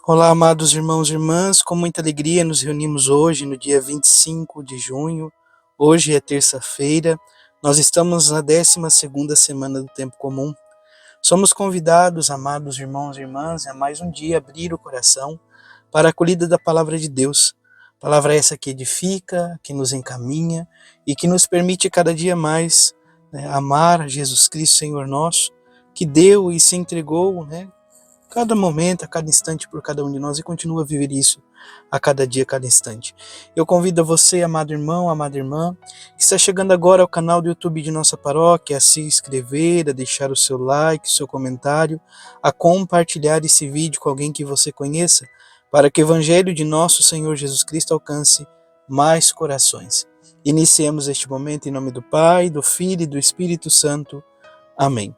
Olá, amados irmãos e irmãs, com muita alegria nos reunimos hoje, no dia 25 de junho. Hoje é terça-feira, nós estamos na 12ª semana do Tempo Comum. Somos convidados, amados irmãos e irmãs, a mais um dia abrir o coração para a acolhida da Palavra de Deus. Palavra essa que edifica, que nos encaminha e que nos permite cada dia mais amar a Jesus Cristo, Senhor nosso, que deu e se entregou, cada momento, a cada instante por cada um de nós e continua a viver isso a cada dia, a cada instante. Eu convido a você, amado irmão, amada irmã, que está chegando agora ao canal do YouTube de nossa paróquia, a se inscrever, a deixar o seu like, o seu comentário, a compartilhar esse vídeo com alguém que você conheça, para que o Evangelho de nosso Senhor Jesus Cristo alcance mais corações. Iniciemos este momento em nome do Pai, do Filho e do Espírito Santo. Amém.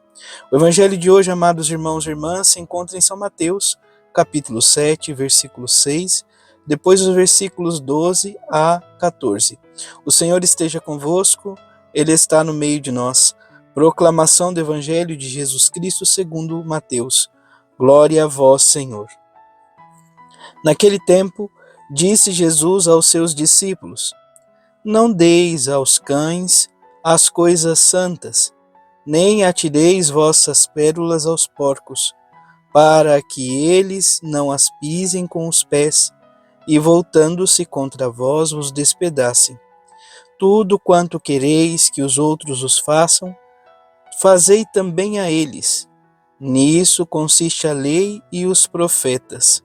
O Evangelho de hoje, amados irmãos e irmãs, se encontra em São Mateus, capítulo 7, versículo 6, depois dos versículos 12 a 14. O Senhor esteja convosco, Ele está no meio de nós. Proclamação do Evangelho de Jesus Cristo segundo Mateus. Glória a vós, Senhor. Naquele tempo, disse Jesus aos seus discípulos: Não deis aos cães as coisas santas, nem atireis vossas pérolas aos porcos, para que eles não as pisem com os pés, e voltando-se contra vós os despedacem. Tudo quanto quereis que os outros os façam, fazei também a eles. Nisso consiste a lei e os profetas.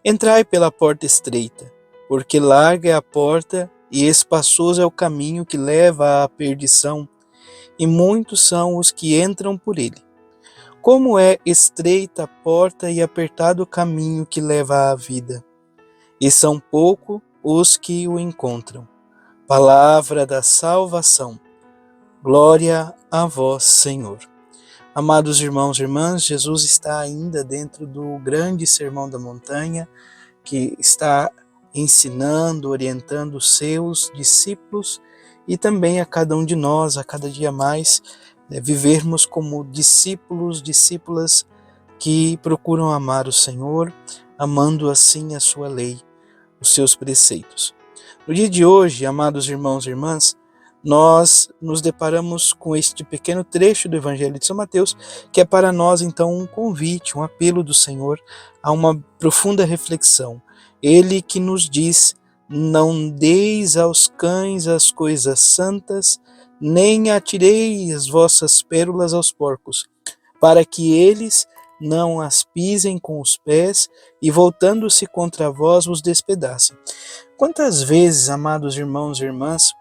Entrai pela porta estreita, porque larga é a porta e espaçoso é o caminho que leva à perdição, e muitos são os que entram por ele. Como é estreita a porta e apertado o caminho que leva à vida, e são poucos os que o encontram. Palavra da salvação. Glória a vós, Senhor. Amados irmãos e irmãs, Jesus está ainda dentro do grande sermão da montanha, que está ensinando, orientando os seus discípulos e também a cada um de nós, a cada dia mais, vivermos como discípulos, discípulas que procuram amar o Senhor, amando assim a sua lei, os seus preceitos. No dia de hoje, amados irmãos e irmãs, nós nos deparamos com este pequeno trecho do Evangelho de São Mateus, que é para nós então um convite, um apelo do Senhor a uma profunda reflexão. Ele que nos diz: não deis aos cães as coisas santas, nem atireis as vossas pérolas aos porcos, para que eles não as pisem com os pés e, voltando-se contra vós, os despedacem. Quantas vezes, amados irmãos e irmãs,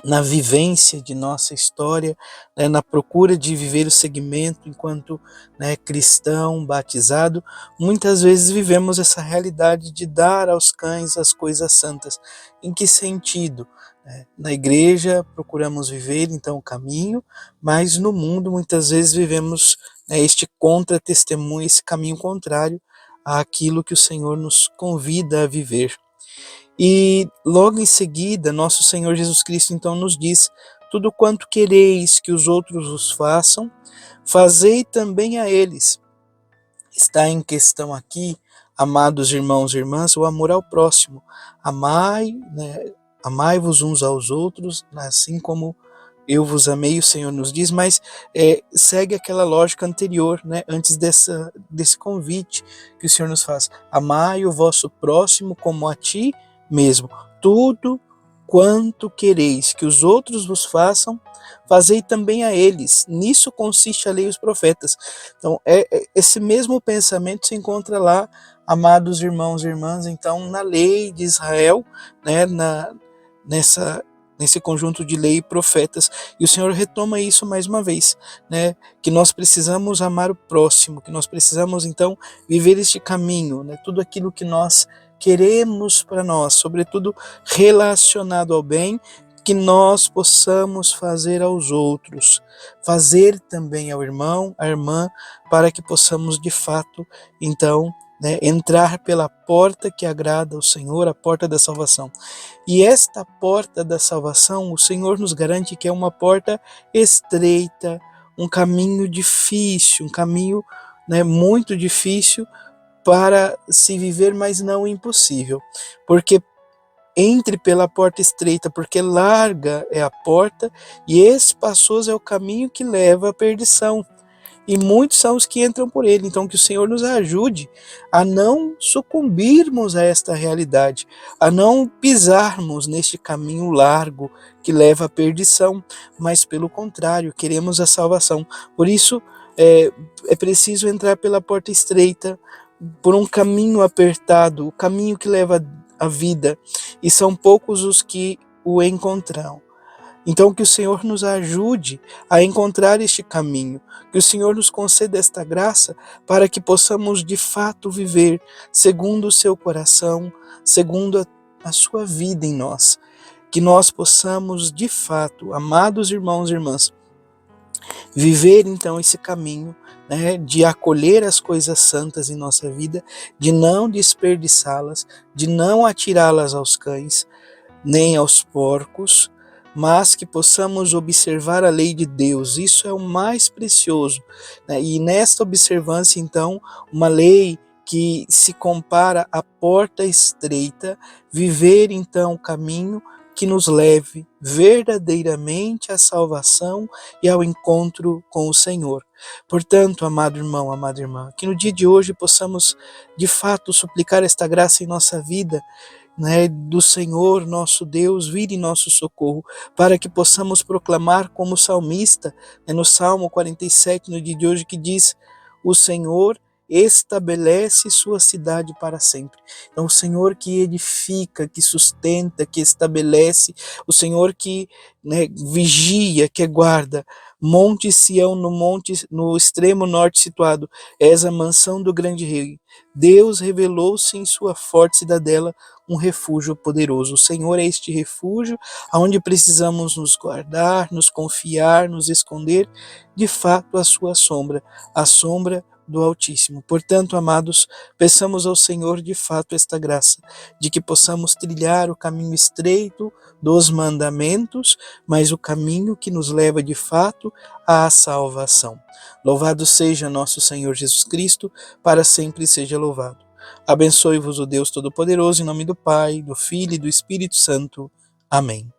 na vivência de nossa história, na procura de viver o segmento enquanto cristão, batizado, muitas vezes vivemos essa realidade de dar aos cães as coisas santas. Em que sentido? Na igreja procuramos viver então o caminho, mas no mundo muitas vezes vivemos este contra-testemunho, esse caminho contrário àquilo que o Senhor nos convida a viver. E logo em seguida, nosso Senhor Jesus Cristo então nos diz: tudo quanto quereis que os outros os façam, fazei também a eles. Está em questão aqui, amados irmãos e irmãs, o amor ao próximo. Amai-vos uns aos outros, assim como eu vos amei, o Senhor nos diz, mas segue aquela lógica anterior, antes desse convite que o Senhor nos faz. Amai o vosso próximo como a ti mesmo. Tudo quanto quereis que os outros vos façam, fazei também a eles. Nisso consiste a lei e os profetas. Então, esse mesmo pensamento se encontra lá, amados irmãos e irmãs, então, na lei de Israel, nesse conjunto de lei e profetas. E o Senhor retoma isso mais uma vez, que nós precisamos amar o próximo, que nós precisamos, então, viver este caminho, tudo aquilo que nós queremos para nós, sobretudo relacionado ao bem, que nós possamos fazer aos outros, fazer também ao irmão, à irmã, para que possamos de fato, então, entrar pela porta que agrada ao Senhor, a porta da salvação. E esta porta da salvação, o Senhor nos garante que é uma porta estreita, um caminho difícil, um caminho muito difícil, para se viver, mas não impossível, porque entre pela porta estreita, porque larga é a porta e espaçoso é o caminho que leva à perdição. E muitos são os que entram por ele. Então que o Senhor nos ajude a não sucumbirmos a esta realidade, a não pisarmos neste caminho largo que leva à perdição, mas pelo contrário, queremos a salvação. Por isso é preciso entrar pela porta estreita, por um caminho apertado, o caminho que leva à vida, e são poucos os que o encontram. Então que o Senhor nos ajude a encontrar este caminho, que o Senhor nos conceda esta graça para que possamos de fato viver segundo o seu coração, segundo a sua vida em nós. Que nós possamos de fato, amados irmãos e irmãs, viver então esse caminho, né, de acolher as coisas santas em nossa vida, de não desperdiçá-las, de não atirá-las aos cães, nem aos porcos, mas que possamos observar a lei de Deus. Isso é o mais precioso, né? E nesta observância, então, uma lei que se compara à porta estreita, viver então o caminho que nos leve verdadeiramente à salvação e ao encontro com o Senhor. Portanto, amado irmão, amada irmã, que no dia de hoje possamos de fato suplicar esta graça em nossa vida, né, do Senhor nosso Deus vir em nosso socorro, para que possamos proclamar como salmista, né, no Salmo 47, no dia de hoje, que diz: o Senhor estabelece sua cidade para sempre. Então o Senhor que edifica, que sustenta, que estabelece, o Senhor que, né, vigia, que guarda. Monte Sião, no extremo norte situado, és a mansão do grande rei. Deus revelou-se em sua forte cidadela, um refúgio poderoso. O Senhor é este refúgio aonde precisamos nos guardar, nos confiar, nos esconder, de fato a sua sombra, a sombra do Altíssimo. Portanto, amados, peçamos ao Senhor de fato esta graça, de que possamos trilhar o caminho estreito dos mandamentos, mas o caminho que nos leva de fato à salvação. Louvado seja nosso Senhor Jesus Cristo, para sempre seja louvado. Abençoe-vos o Deus Todo-Poderoso, em nome do Pai, do Filho e do Espírito Santo. Amém.